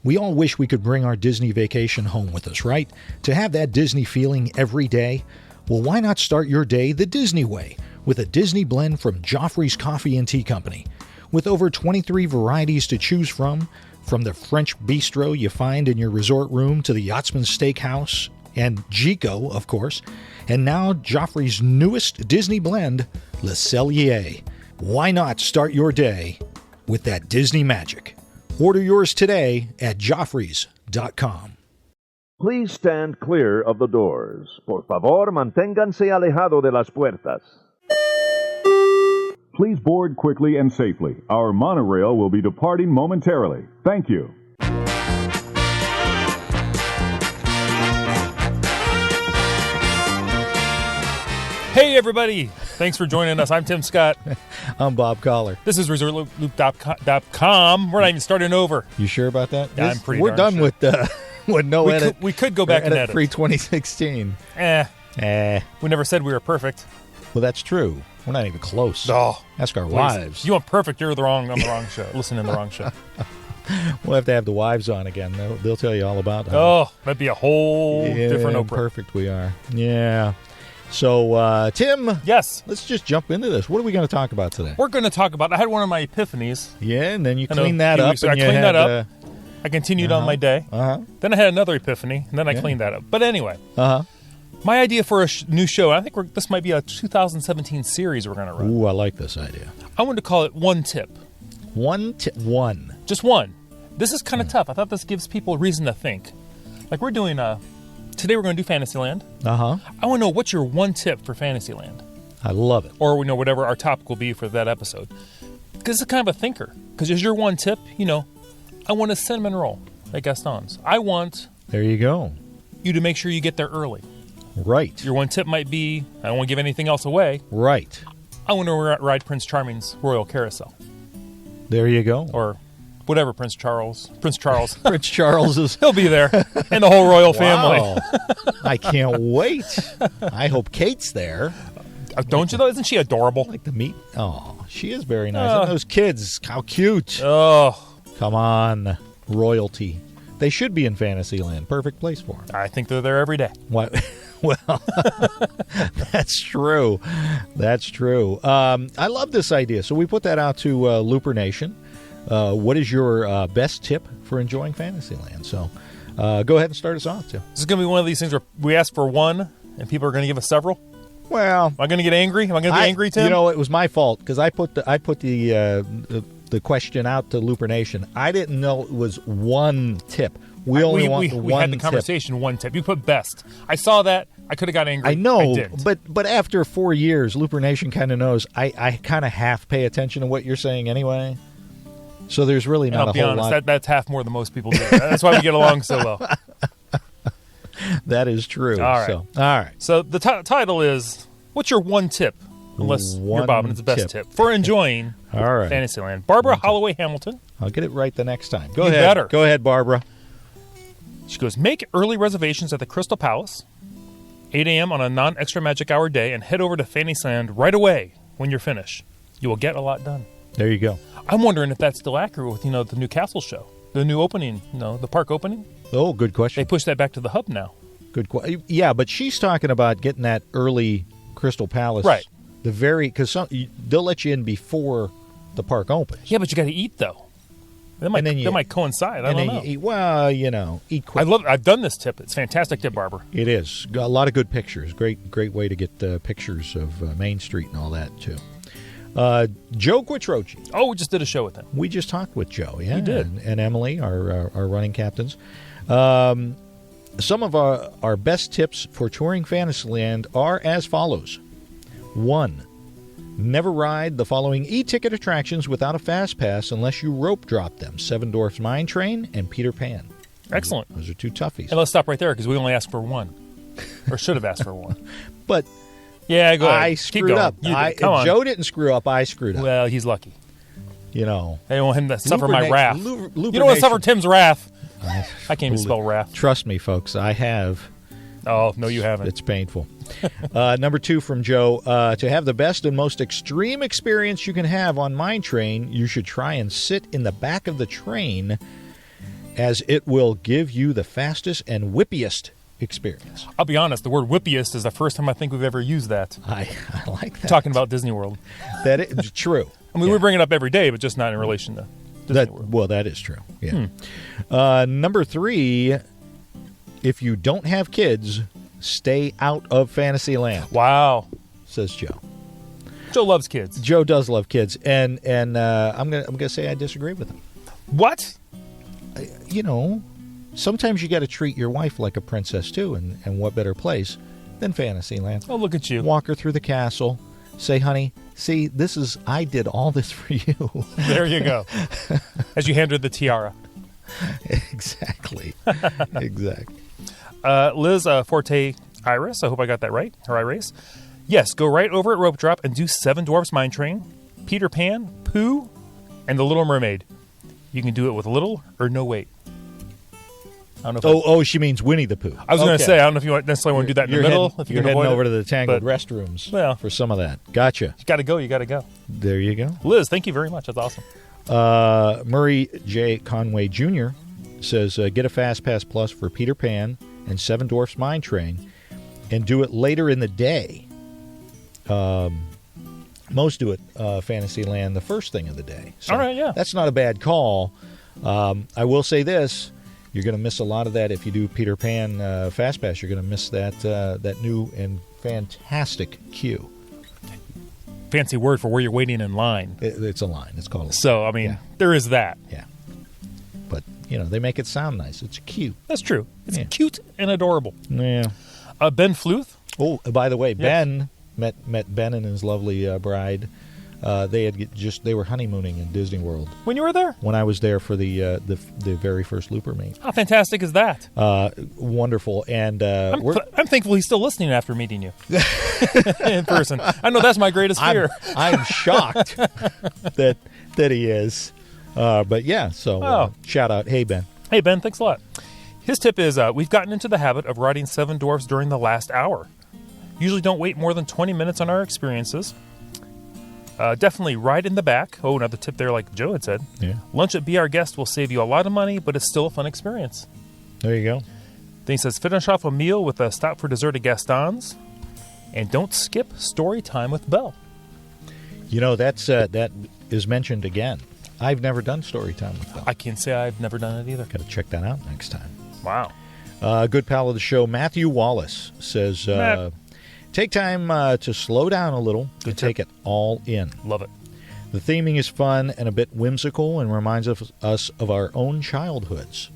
We all wish we could bring our Disney vacation home with us, right? To have that Disney feeling every day? Well, why not start your day the Disney way with a Disney blend from Joffrey's Coffee and Tea Company? With over 23 varieties to choose from the French bistro you find in your resort room to the Yachtsman Steakhouse and Gico, of course, and now Joffrey's newest Disney blend, Le Cellier. Why not start your day with that Disney magic? Order yours today at Joffreys.com. Please stand clear of the doors. Por favor, manténganse alejado de las puertas. Please board quickly and safely. Our monorail will be departing momentarily. Thank you. Hey, everybody. Thanks for joining us. I'm Tim Scott. I'm Bob Collar. This is ResortLoop.com. We're not even starting over. You sure about that? Yeah, I'm pretty We're done sure. with no edit. We could go back and edit. Free 2016. We never said we were perfect. Well, that's true. We're not even close. Oh, ask our please. wives. You want perfect, you're on the wrong show. Listen to the wrong show. We'll have to have the wives on again. They'll tell you all about that. Oh, that'd be a whole different Oprah. Perfect we are. Yeah. So, Tim. Yes. Let's just jump into this. What are we going to talk about today? We're going to talk about, I had one of my epiphanies. Yeah, and then you cleaned that up. I cleaned that up. I continued on my day. Then I had another epiphany, and then I cleaned that up. But anyway. My idea for a new show, I think this might be a 2017 series we're going to run. Ooh, I like this idea. I wanted to call it One Tip. One? Just one. This is kind of tough. I thought this gives people a reason to think. Like we're doing today we're going to do Fantasyland. I want to know what's your one tip for Fantasyland. I love it. Or whatever our topic will be for that episode. Because it's kind of a thinker. Because as your one tip, I want a cinnamon roll at Gaston's. I want... There you go. You to make sure you get there early. Right. Your one tip might be, I don't want to give anything else away. Right. I want to ride Prince Charming's Royal Carousel. There you go. Or whatever Prince Charles. Prince Charles is... He'll be there. And the whole royal family. I can't wait. I hope Kate's there. Don't you though? Isn't she adorable? Like the meat. Oh, she is very nice. And those kids, how cute. Oh. Come on. Royalty. They should be in Fantasyland. Perfect place for them. I think they're there every day. What? Well, that's true. That's true. I love this idea. So we put that out to Looper Nation. What is your best tip for enjoying Fantasyland? So go ahead and start us off, Tim. This is going to be one of these things where we ask for one, and people are going to give us several. Well, am I going to get angry? Am I going to be angry, Tim? It was my fault because I put the question out to Looper Nation. I didn't know it was one tip. We only want one tip. We had the conversation, one tip. You put best. I saw that. I could have got angry. I know, I didn't. but after 4 years, Looper Nation kind of knows I kind of half pay attention to what you're saying anyway. So there's really not a whole lot. Honest, that's half more than most people do. That's why we get along so well. That is true. All right. So the title is, what's your one tip? Unless you're Bob and it's the best tip for enjoying Fantasyland. Barbara Holloway Hamilton. I'll get it right the next time. Go ahead. Better. Go ahead, Barbara. She goes, make early reservations at the Crystal Palace, 8 a.m. on a non-extra magic hour day, and head over to Fantasyland right away when you're finished. You will get a lot done. There you go. I'm wondering if that's still accurate with, the new castle show. The new opening, the park opening. Oh, good question. They pushed that back to the hub now. Good question. Yeah, but she's talking about getting that early Crystal Palace. Right. Because they'll let you in before the park opens. Yeah, but you got to eat, though. That might coincide. I don't know. Eat quick. I've done this tip. It's a fantastic tip, Barbara. It is. Got a lot of good pictures. Great way to get pictures of Main Street and all that, too. Joe Quattrochi. Oh, we just did a show with him. We just talked with Joe, yeah. We did. And Emily, our running captains. Some of our best tips for touring Fantasyland are as follows. 1. Never ride the following e-ticket attractions without a fast pass unless you rope drop them. Seven Dwarfs Mine Train and Peter Pan. Excellent. Those are two toughies. And let's stop right there because we only asked for one. Or should have asked for one. But yeah, go ahead. I screwed up. Joe didn't screw up. I screwed up. Well, he's lucky. I don't want him to suffer my wrath. You don't want to suffer Tim's wrath. I can't even spell wrath. Trust me, folks. I have. Oh, no, you haven't. It's painful. Number 2 from Joe. To have the best and most extreme experience you can have on Mine Train, you should try and sit in the back of the train as it will give you the fastest and whippiest experience. I'll be honest, the word whippiest is the first time I think we've ever used that. I like that. Talking about Disney World. That is true. I mean, we bring it up every day, but just not in relation to Disney World. Well, that is true. Yeah. Number 3, if you don't have kids, stay out of Fantasyland. Wow. Says Joe. Joe loves kids. Joe does love kids, and I'm gonna say I disagree with him. What? You know, sometimes you got to treat your wife like a princess too, and what better place than Fantasyland? Oh, look at you. Walk her through the castle. Say, honey, see, I did all this for you. There you go. As you hand her the tiara. Exactly. Exactly. Liz Forte Iris, I hope I got that right. Her Iris. Yes, go right over at Rope Drop and do 7 Dwarfs Mine Train, Peter Pan, Pooh, and The Little Mermaid. You can do it with little or no wait. I don't know if she means Winnie the Pooh. I was going to say, I don't know if you necessarily want to do that in the middle. If you're heading over to the Tangled but, restrooms for some of that. Gotcha. You got to go. You got to go. There you go. Liz, thank you very much. That's awesome. Murray J. Conway Jr. says, get a Fast Pass Plus for Peter Pan and 7 Dwarfs Mine Train and do it later in the day. Most do it Fantasyland the first thing of the day. So all right, yeah. That's not a bad call. I will say this. You're going to miss a lot of that if you do Peter Pan Fast Pass. You're going to miss that new and fantastic queue. Fancy word for where you're waiting in line. It's a line. It's called a line. So, I mean, there is that. Yeah. But, they make it sound nice. It's cute. That's true. It's cute and adorable. Yeah. Ben Fluth. Oh, by the way, Ben met Ben and his lovely bride. They were honeymooning in Disney World. When you were there? When I was there for the very first Looper meet. How fantastic is that? Wonderful. And I'm thankful he's still listening after meeting you in person. I know that's my greatest fear. I'm shocked that he is. But yeah, so shout out. Hey, Ben. Hey, Ben, thanks a lot. His tip is we've gotten into the habit of riding 7 Dwarfs during the last hour. Usually don't wait more than 20 minutes on our experiences. Definitely ride in the back. Oh, another tip there, like Joe had said. Yeah. Lunch at Be Our Guest will save you a lot of money, but it's still a fun experience. There you go. Then he says, finish off a meal with a stop for dessert at Gaston's, and don't skip story time with Belle. That is mentioned again. I've never done story time with Belle. I can't say I've never done it either. Got to check that out next time. Wow. Good pal of the show, Matthew Wallace, says, take time to slow down a little and take it all in. Love it. The theming is fun and a bit whimsical and reminds us of our own childhoods.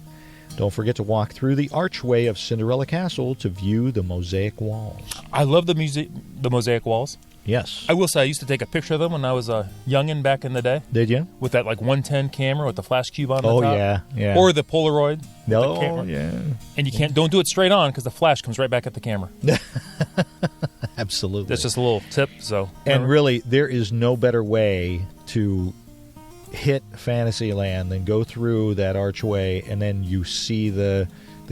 Don't forget to walk through the archway of Cinderella Castle to view the mosaic walls. I love the mosaic walls. Yes. I will say I used to take a picture of them when I was a youngin' back in the day. Did you? With that 110 camera with the flash cube on the top. Oh, yeah. Or the Polaroid. Oh, yeah. And don't do it straight on because the flash comes right back at the camera. Absolutely. That's just a little tip. And really, there is no better way to hit Fantasyland than go through that archway and then you see the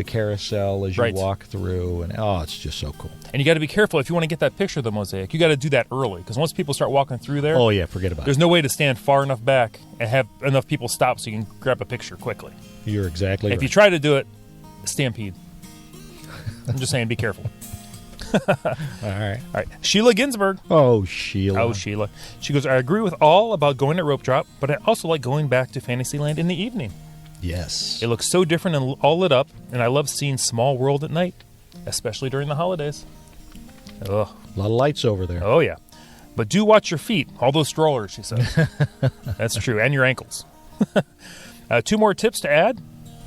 carousel as you walk through, and it's just so cool. And you got to be careful if you want to get that picture of the mosaic. You got to do that early because once people start walking through there, forget about it. There's no way to stand far enough back and have enough people stop so you can grab a picture quickly. You're exactly right. If you try to do it, stampede. I'm just saying, be careful. All right. Sheila Ginsburg. Oh, Sheila. She goes, I agree with all about going at Rope Drop, but I also like going back to Fantasyland in the evening. Yes. It looks so different and all lit up, and I love seeing Small World at night, especially during the holidays. Ugh. A lot of lights over there. Oh, yeah. But do watch your feet. All those strollers, she says. That's true. And your ankles. 2 more tips to add,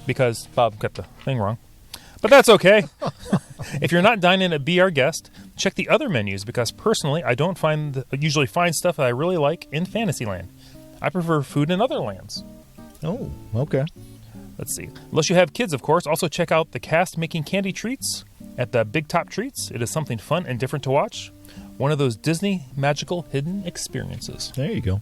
because Bob got the thing wrong. But that's okay. If you're not dining at Be Our Guest, check the other menus, because personally, I don't usually find stuff that I really like in Fantasyland. I prefer food in other lands. Oh, okay. Let's see. Unless you have kids, of course, also check out the cast making candy treats at the Big Top Treats. It is something fun and different to watch. One of those Disney magical hidden experiences. There you go.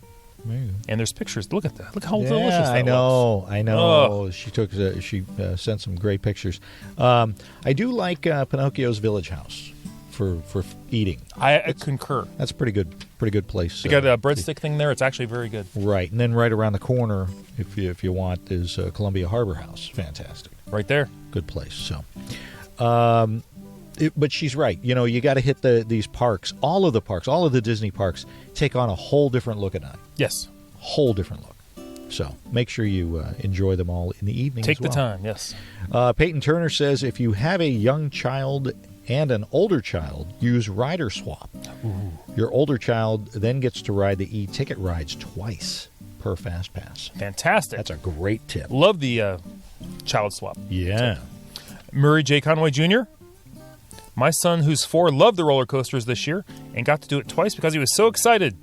And there's pictures. Look at that. Look how delicious that looks. I know. She sent some great pictures. I do like Pinocchio's Village House for eating. I concur. That's a pretty good place. You got a breadstick thing there. It's actually very good. Right, and then right around the corner, if you want, is Columbia Harbor House. Fantastic. Right there. Good place. So, but she's right. You got to hit these parks. All of the Disney parks take on a whole different look at night. Yes. Whole different look. So make sure you enjoy them all in the evening. Take as well. the time. Yes. Peyton Turner says if you have a young child and an older child, use rider swap. Ooh. Your older child then gets to ride the e-ticket rides twice per Fast Pass. Fantastic. That's a great tip. Love the child swap. Yeah. Murray J. Conway Jr. My son, who's 4, loved the roller coasters this year and got to do it twice because he was so excited.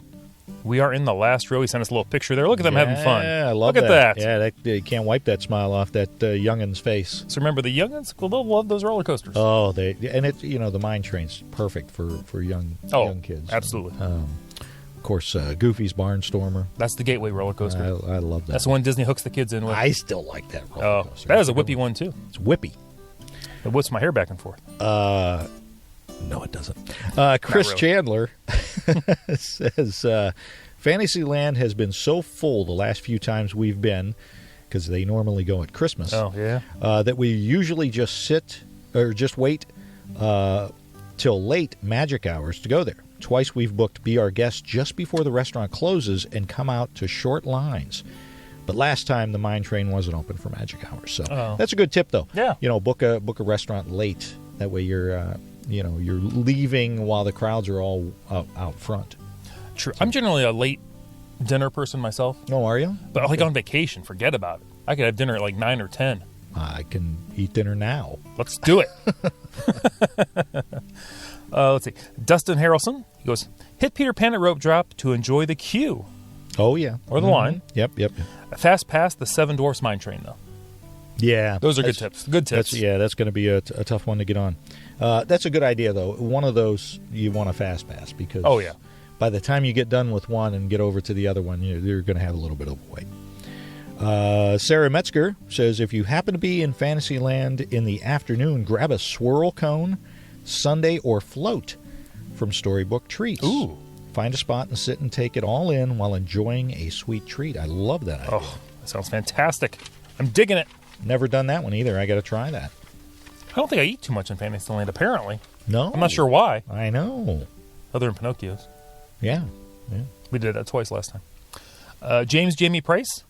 We are in the last row. He sent us a little picture there. Look at them having fun. Yeah, I love Look that. at that. Yeah, you can't wipe that smile off that youngin's face. So remember, the youngins, well, they'll love those roller coasters. Oh, the mine train's perfect for young kids. Absolutely. Of course, Goofy's Barnstormer. That's the gateway roller coaster. I love that. That's the one Disney hooks the kids in with. I still like that roller coaster. That is a whippy one, too. It's whippy. It whips my hair back and forth. No, it doesn't. Chris really. Chandler says, Fantasyland has been so full the last few times we've been, because they normally go at Christmas. Oh, yeah. That we usually just wait till late magic hours to go there. Twice we've booked Be Our Guest just before the restaurant closes and come out to short lines. But last time the mine train wasn't open for magic hours. So that's a good tip, though. Yeah. Book a restaurant late. That way you're leaving while the crowds are all out front. True. I'm generally a late dinner person myself. Oh, are you? But like on vacation, forget about it. I could have dinner at like 9 or 10. I can eat dinner now. Let's do it. Let's see. Dustin Harrelson, he goes, hit Peter Pan at rope drop to enjoy the queue. Oh, yeah. Or the line. Yep. Fast pass the Seven Dwarfs Mine Train, though. Yeah. Those are good tips. Good tips. That's going to be a tough one to get on. That's a good idea, though. One of those you want a fast pass because by the time you get done with one and get over to the other one, you're going to have a little bit of a wait. Sarah Metzger says, if you happen to be in Fantasyland in the afternoon, grab a swirl cone, sundae, or float from Storybook Treats. Ooh. Find a spot and sit and take it all in while enjoying a sweet treat. I love that idea. Oh, that sounds fantastic. I'm digging it. Never done that one either. I got to try that. I don't think I eat too much in Fantasyland, apparently. No. I'm not sure why. I know. Other than Pinocchio's. Yeah. We did that twice last time. James Jamie Price.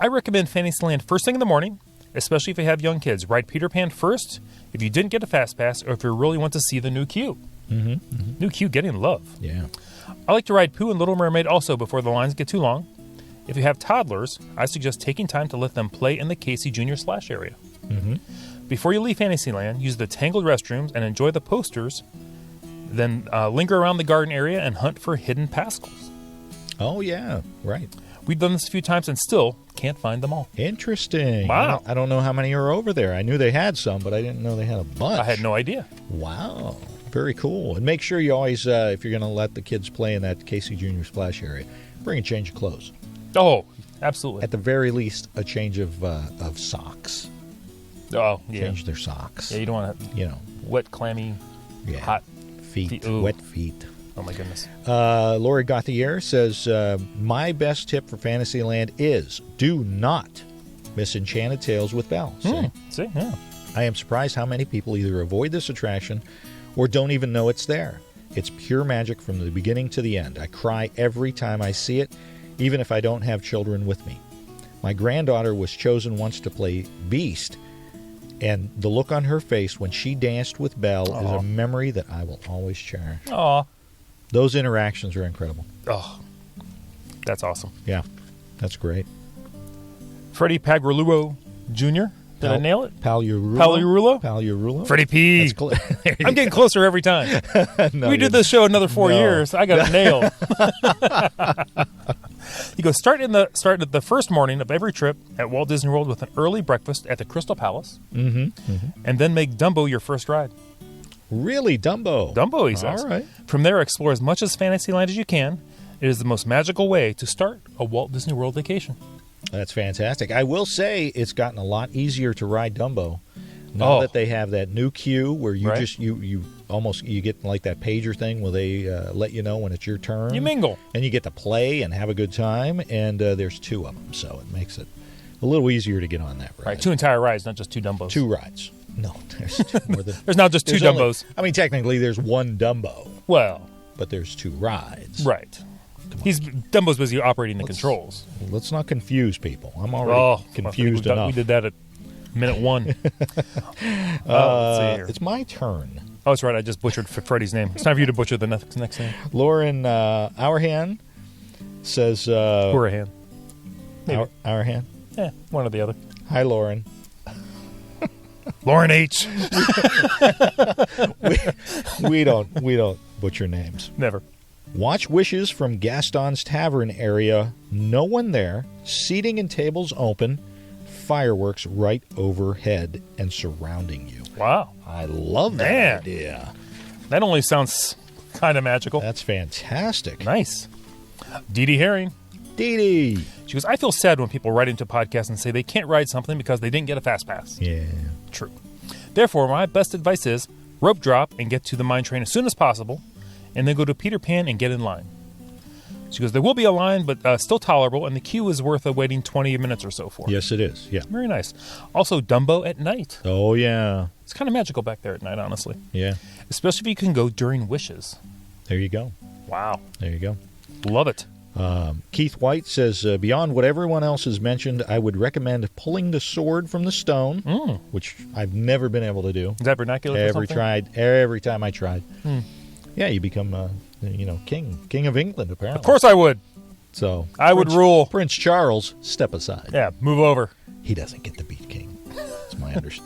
I recommend Fantasyland first thing in the morning, especially if you have young kids. Ride Peter Pan first if you didn't get a fast pass or if you really want to see the new queue. New queue getting love. Yeah. I like to ride Pooh and Little Mermaid also before the lines get too long. If you have toddlers, I suggest taking time to let them play in the Casey Jr. Splash area. Before you leave Fantasyland, use the tangled restrooms and enjoy the posters. Then linger around the garden area and hunt for hidden pascals. Oh, yeah. Right. We've done this a few times and still can't find them all. Interesting. Wow. I don't know how many are over there. I knew they had some, but I didn't know they had a bunch. I had no idea. Wow. Very cool. And make sure you always, if you're going to let the kids play in that Casey Jr. Splash area, bring a change of clothes. Oh, absolutely. At the very least, a change of socks. Oh, yeah. Change their socks. Yeah, you don't want to, wet, clammy, hot feet. Wet feet. Oh, my goodness. Lori Gauthier says, my best tip for Fantasyland is do not miss Enchanted Tales with Belle. See, yeah. I am surprised how many people either avoid this attraction or don't even know it's there. It's pure magic from the beginning to the end. I cry every time I see it, even if I don't have children with me. My granddaughter was chosen once to play Beast, and the look on her face when she danced with Belle is a memory that I will always cherish. Aw. Those interactions are incredible. Oh, that's awesome. Yeah, that's great. Freddie Pagliarulo Jr. Did I nail it? Pagliarulo? Freddie P. I'm getting closer every time. We did this show another 4 years. I got it nailed. You go start at the first morning of every trip at Walt Disney World with an early breakfast at the Crystal Palace, and then make Dumbo your first ride. Really, Dumbo? Dumbo, he says. All right. From there, explore as much as Fantasyland as you can. It is the most magical way to start a Walt Disney World vacation. That's fantastic. I will say it's gotten a lot easier to ride Dumbo now that they have that new queue where you you get like that pager thing where they let you know when it's your turn. You mingle. And you get to play and have a good time, and there's 2 of them, so it makes it a little easier to get on that ride. Right, 2 entire rides, not just 2 Dumbos. 2 rides. No, there's 2 more than... There's not just 2 Dumbos. I mean, technically, there's 1 Dumbo, Well, but there's 2 rides. right. Dumbo's busy operating the controls. Let's not confuse people. I'm already confused enough. We did that at minute 1. Let's see here. It's my turn. Oh, that's right. I just butchered Freddie's name. It's time for you to butcher the next name. Lauren Hourhan says... Hourahan. Hourhan? Yeah, one or the other. Hi, Lauren. Lauren H. we don't butcher names. Never. Watch Wishes from Gaston's Tavern area. No one there. Seating and tables open. Fireworks right overhead and surrounding you. Wow. I love that idea. That only sounds kind of magical. That's fantastic. Nice. Dee Dee Herring. Dee Dee. She goes, I feel sad when people write into podcasts and say they can't ride something because they didn't get a fast pass. Yeah. True. Therefore, my best advice is rope drop and get to the mine train as soon as possible, and then go to Peter Pan and get in line. She goes, there will be a line, but still tolerable, and the queue is worth waiting 20 minutes or so for. Yes, it is. Yeah. Very nice. Also, Dumbo at night. Oh, yeah. It's kind of magical back there at night, honestly. Yeah. Especially if you can go during Wishes. There you go. Wow. There you go. Love it. Keith White says, beyond what everyone else has mentioned, I would recommend pulling the sword from the stone, which I've never been able to do. Is that vernacular for something? Every time I tried. Yeah, you become, king of England, apparently. Of course I would. So I would rule. Prince Charles, step aside. Yeah, move over. He doesn't get to beat king.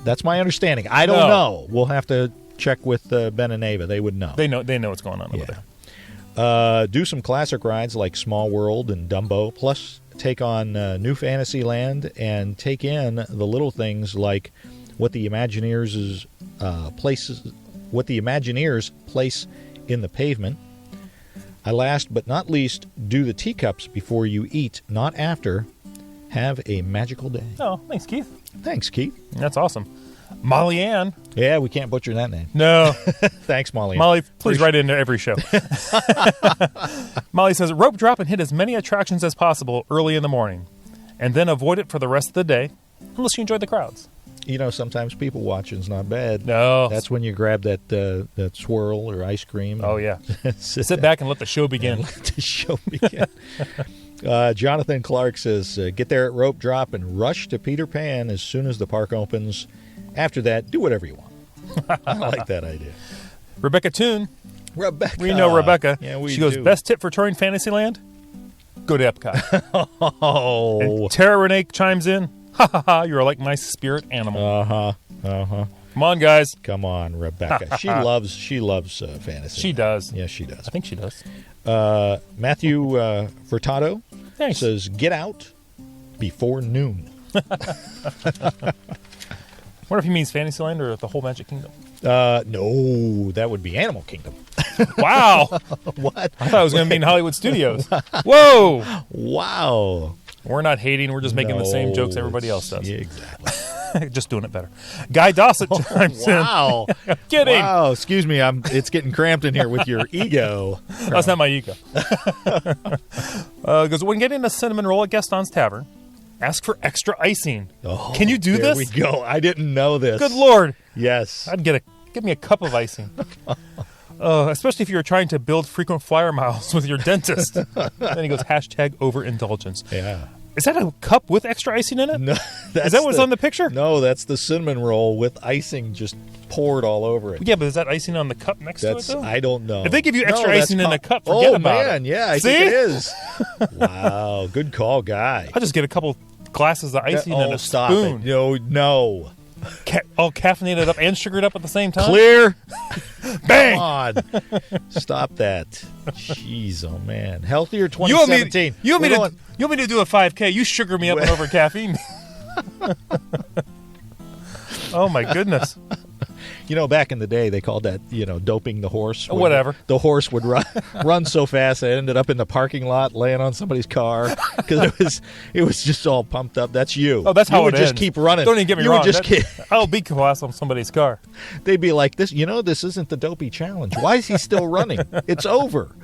That's my understanding. I don't know. We'll have to check with Ben and Ava. They would know. They know what's going on over there. Do some classic rides like Small World and Dumbo, plus take on New Fantasyland and take in the little things like what the Imagineers place in the pavement. Last but not least, do the teacups before you eat, not after. Have a magical day. Oh, thanks, Keith. Thanks, Keith. That's awesome. Molly Ann. Yeah, we can't butcher that name. No. Thanks, Molly. Molly, please write into every show. Molly says, rope drop and hit as many attractions as possible early in the morning, and then avoid it for the rest of the day, unless you enjoy the crowds. Sometimes people watching's not bad. No. That's when you grab that swirl or ice cream. Oh, yeah. Sit back and let the show begin. Let the show begin. Jonathan Clark says, get there at rope drop and rush to Peter Pan as soon as the park opens. After that, do whatever you want. I like that idea. Rebecca Toon. Rebecca. We know Rebecca. Yeah, we She goes, do. best tip for touring Fantasyland? Go to Epcot. Oh. And Tara Renee chimes in, ha ha ha, you're like my spirit animal. Come on, guys. Come on, Rebecca. She loves fantasy. She does. Yes, she does. I think she does. Matthew Furtado Thanks. says, get out before noon. What if he means Fantasyland or the whole Magic Kingdom? No, that would be Animal Kingdom. Wow. What? I thought it was going to mean Hollywood Studios. Whoa. Wow. We're not hating. We're just making the same jokes everybody else does. Yeah, exactly. Just doing it better. Guy Dossett chimes Wow. in. Kidding. Wow. Excuse me. It's getting cramped in here with your ego. That's not my ego. Goes, when getting a cinnamon roll at Gaston's Tavern, ask for extra icing. Oh, Can you do there this? we go. I didn't know this. Good Lord. Yes. I'd give me a cup of icing. Especially if you're trying to build frequent flyer miles with your dentist. Then he goes, hashtag overindulgence. Yeah. Is that a cup with extra icing in it? No, Is that what's on the picture? No, that's the cinnamon roll with icing just poured all over it. Yeah, but is that icing on the cup next to it, though? I don't know. If they give you extra icing in a cup, forget about it. Oh, man, yeah, I See? think it is. Wow, good call, Guy. I'll just get a couple glasses of icing and a stop spoon. it. No. All caffeinated up and sugared up at the same time? Clear. Bang! Come on. Stop that. Jeez, oh, man. Healthier 2017. You want me to do a 5K? You sugar me up and over caffeine. Oh, my goodness. Back in the day, they called that, doping the horse. Whatever. The horse would run so fast, it ended up in the parking lot, laying on somebody's car because it was just all pumped up. That's you. Oh, that's how you would it just ends. keep running. Don't even get me you wrong. Would just I'll beat class on somebody's car. They'd be like, this isn't the dopey challenge. Why is he still running? It's over.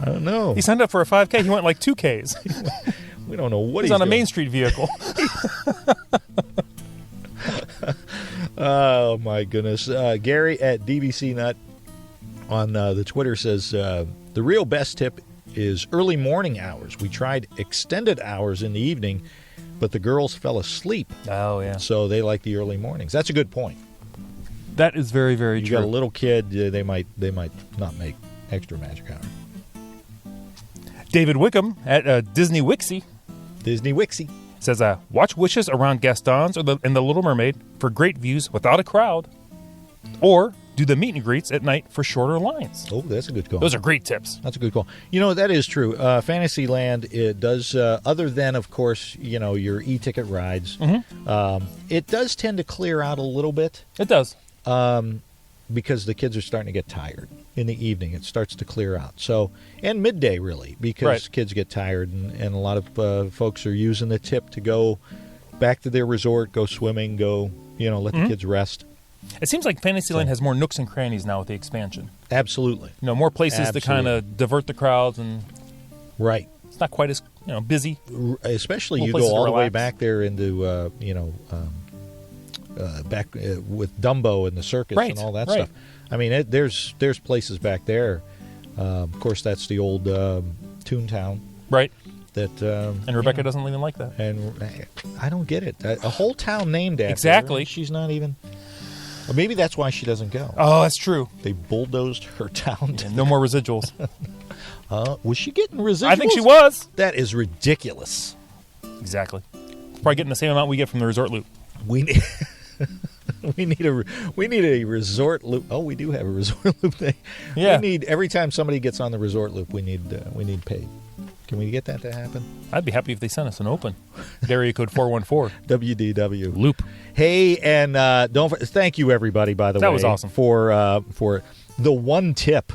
I don't know. He signed up for a 5K. He went like 2Ks. We don't know what He's he's on a doing. Main Street vehicle. Oh, my goodness. Gary at DBC Nut on the Twitter says, the real best tip is early morning hours. We tried extended hours in the evening, but the girls fell asleep. Oh, yeah. So they like the early mornings. That's a good point. That is very, very You true. got a little kid, they might not make extra magic hour. David Wickham at Disney Wixie Disney Wixie says, watch Wishes around Gaston's or in The Little Mermaid for great views without a crowd, or do the meet and greets at night for shorter lines. Oh, that's a good call. Those are great tips. That's a good call. That is true. Fantasyland, it does, other than, of course, your e-ticket rides, it does tend to clear out a little bit. It does. Because the kids are starting to get tired in the evening. It starts to clear out. So, and midday, really, because Right. kids get tired, and a lot of folks are using the tip to go back to their resort, go swimming, go, let the kids rest. It seems like Fantasyland has more nooks and crannies now with the expansion. Absolutely. More places to kind Absolutely. of divert the crowds, and Right. it's not quite as busy. Especially Little you places go to all the way relax. back there into, back with Dumbo and the circus Right, and all that right. stuff. I mean, there's places back there. Of course, that's the old Toontown Right. that. And Rebecca doesn't even like that. And I don't get it. A whole town named after her, Exactly. and she's not even. Or maybe that's why she doesn't go. Oh, that's true. They bulldozed her town. And no more residuals. Was she getting residuals? I think she was. That is ridiculous. Exactly. Probably getting the same amount we get from the Resort Loop. We need. We need a resort loop. Oh, we do have a resort loop thing. Yeah. We need every time somebody gets on the resort loop, we need paid. Can we get that to happen? I'd be happy if they sent us an open. Area code 414. WDW Loop. Hey, and thank you everybody, by the way. That was awesome. For the one tip.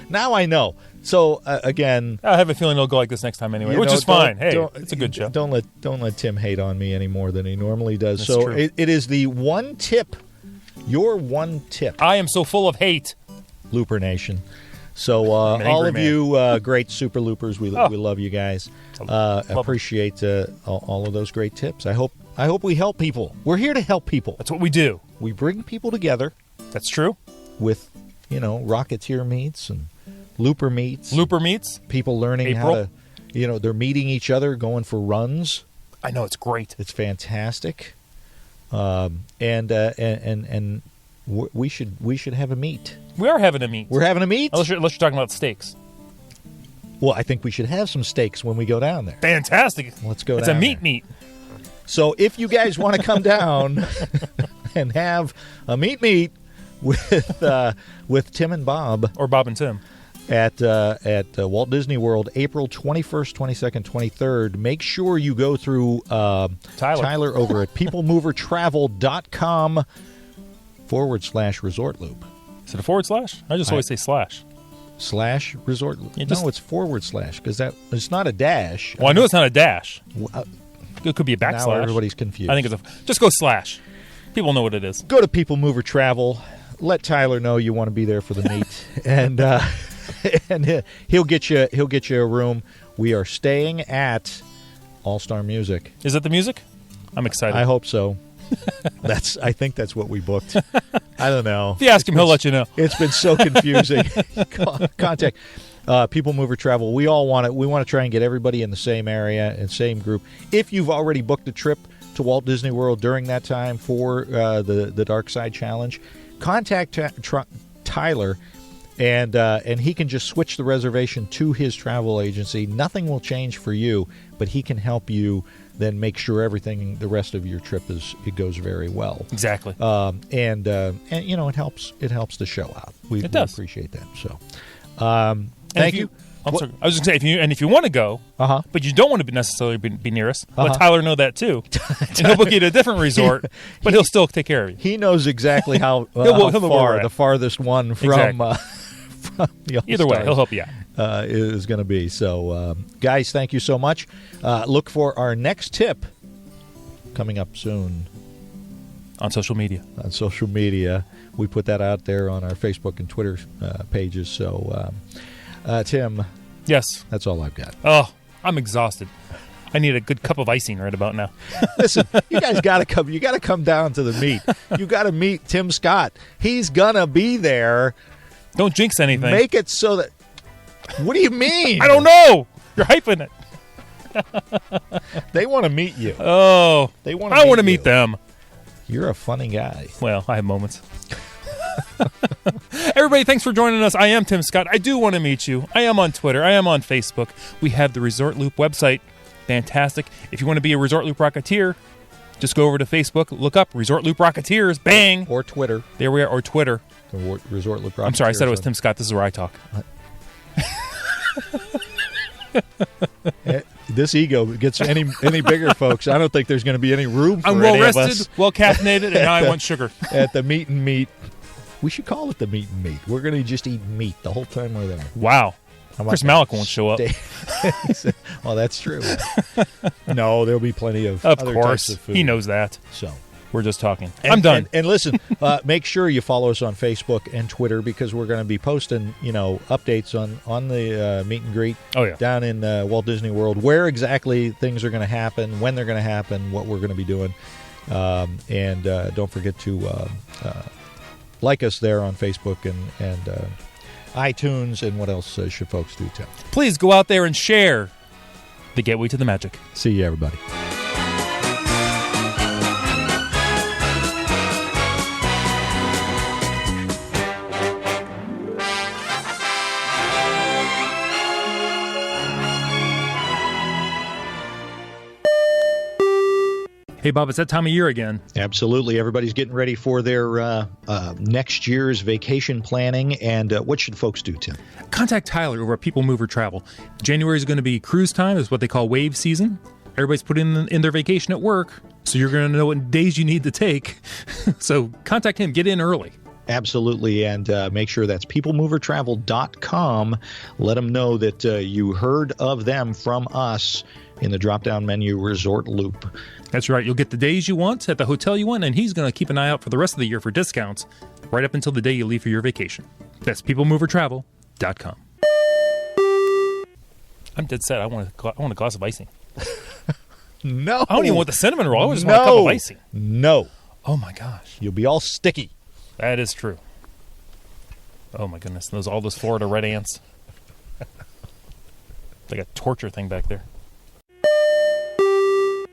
Now I know. So again, I have a feeling it'll go like this next time anyway, which is fine. Hey, it's a good show. Don't let Tim hate on me any more than he normally does. That's so true. it is the one tip, your one tip, I am so full of hate. Looper Nation. So I'm an all angry of man. you great super loopers, we love you guys. Appreciate all of those great tips. I hope we help people. We're here to help people. That's what we do. We bring people together That's true. with Rocketeer meets and Looper meets. Looper meets. People learning how April. to, they're meeting each other, going for runs. I know, it's great. It's fantastic. And we should have a meet. We are having a meet. We're having a meet. Unless you're talking about steaks. Well, I think we should have some steaks when we go down there. Fantastic. Let's go It's down a meat there. meet. So if you guys want to come down and have a meet with Tim and Bob Or Bob and Tim. at Walt Disney World, April 21st, 22nd, 23rd, make sure you go through Tyler over at peoplemovertravel.com/resort loop. Is it a forward slash? I just always say slash. /resort loop. Yeah, just- No, it's / because that it's not a dash. Well, I know it's not a dash. Uh, It could be a now backslash. everybody's confused. I think it's just go slash. People know what it is. Go to People Mover Travel. Let Tyler know you want to be there for the meet, and he'll get you a room. We are staying at All Star Music. Is it the music? I'm excited. I hope so. I think that's what we booked. I don't know. If you ask him, he'll let you know. It's been so confusing. Contact People Mover Travel. We want to try and get everybody in the same area and same group. If you've already booked a trip to Walt Disney World during that time for the Dark Side Challenge, contact Tyler, and he can just switch the reservation to his travel agency. Nothing will change for you, but he can help you then make sure the rest of your trip goes very well. Exactly. And it helps the show out. We It does. appreciate that. So, And thank if you. I was just going to say, if you want to go, but you don't want to necessarily be near us, let Tyler know that too. And he'll book you to a different resort, but he'll still take care of you. He knows exactly how he'll far the farthest one from, Exactly. from the Either way, he'll help you out. is going to be. So, guys, thank you so much. Look for our next tip coming up soon. On social media. On social media. We put that out there on our Facebook and Twitter pages. So, Tim. Yes. That's all I've got. Oh, I'm exhausted. I need a good cup of icing right about now. Listen, you guys got to come. You got to come down to the meet. You got to meet Tim Scott. He's gonna be there. Don't jinx anything. Make it so that. What do you mean? I don't know. You're hyping it. They want to meet you. Oh, they want. I want to meet them. You're a funny guy. Well, I have moments. Everybody, thanks for joining us. I am Tim Scott. I do want to meet you. I am on Twitter. I am on Facebook. We have the Resort Loop website. Fantastic. If you want to be a Resort Loop Rocketeer, just go over to Facebook, look up Resort Loop Rocketeers, bang. Or Twitter. There we are, or Twitter. Resort Loop Rocketeers. I'm sorry, I said it was Tim Scott. This is where I talk. This ego gets any bigger, folks. I don't think there's going to be any room for I'm any well of us. rested, well caffeinated, and now I want sugar. At the meet and meet. We should call it the meet and meet. We're going to just eat meat the whole time we're there. Wow. Chris Malick won't show up. Well, that's true. No, there'll be plenty of other course. types of food. He knows that. So we're just talking. I'm done. And listen, make sure you follow us on Facebook and Twitter because we're going to be posting, updates on the meet and greet. Oh, yeah. Down in Walt Disney World, where exactly things are going to happen, when they're going to happen, what we're going to be doing, and don't forget to like us there on Facebook and iTunes. And what else should folks do, Tim? Please go out there and share the gateway to the magic. See you, everybody. Hey, Bob, it's that time of year again. Absolutely. Everybody's getting ready for their next year's vacation planning. And what should folks do, Tim? Contact Tyler over at People Mover Travel. January is going to be cruise time, is what they call wave season. Everybody's putting in their vacation at work, so you're going to know what days you need to take. So contact him. Get in early. Absolutely, and make sure that's peoplemovertravel.com. Let them know that you heard of them from us in the drop-down menu Resort Loop. That's right. You'll get the days you want at the hotel you want, and he's going to keep an eye out for the rest of the year for discounts right up until the day you leave for your vacation. That's peoplemovertravel.com. I'm dead set. I want a glass of icing. No. I don't even want the cinnamon roll. I just want a cup of icing. No. Oh, my gosh. You'll be all sticky. That is true. Oh, my goodness. All those Florida red ants. Like a torture thing back there.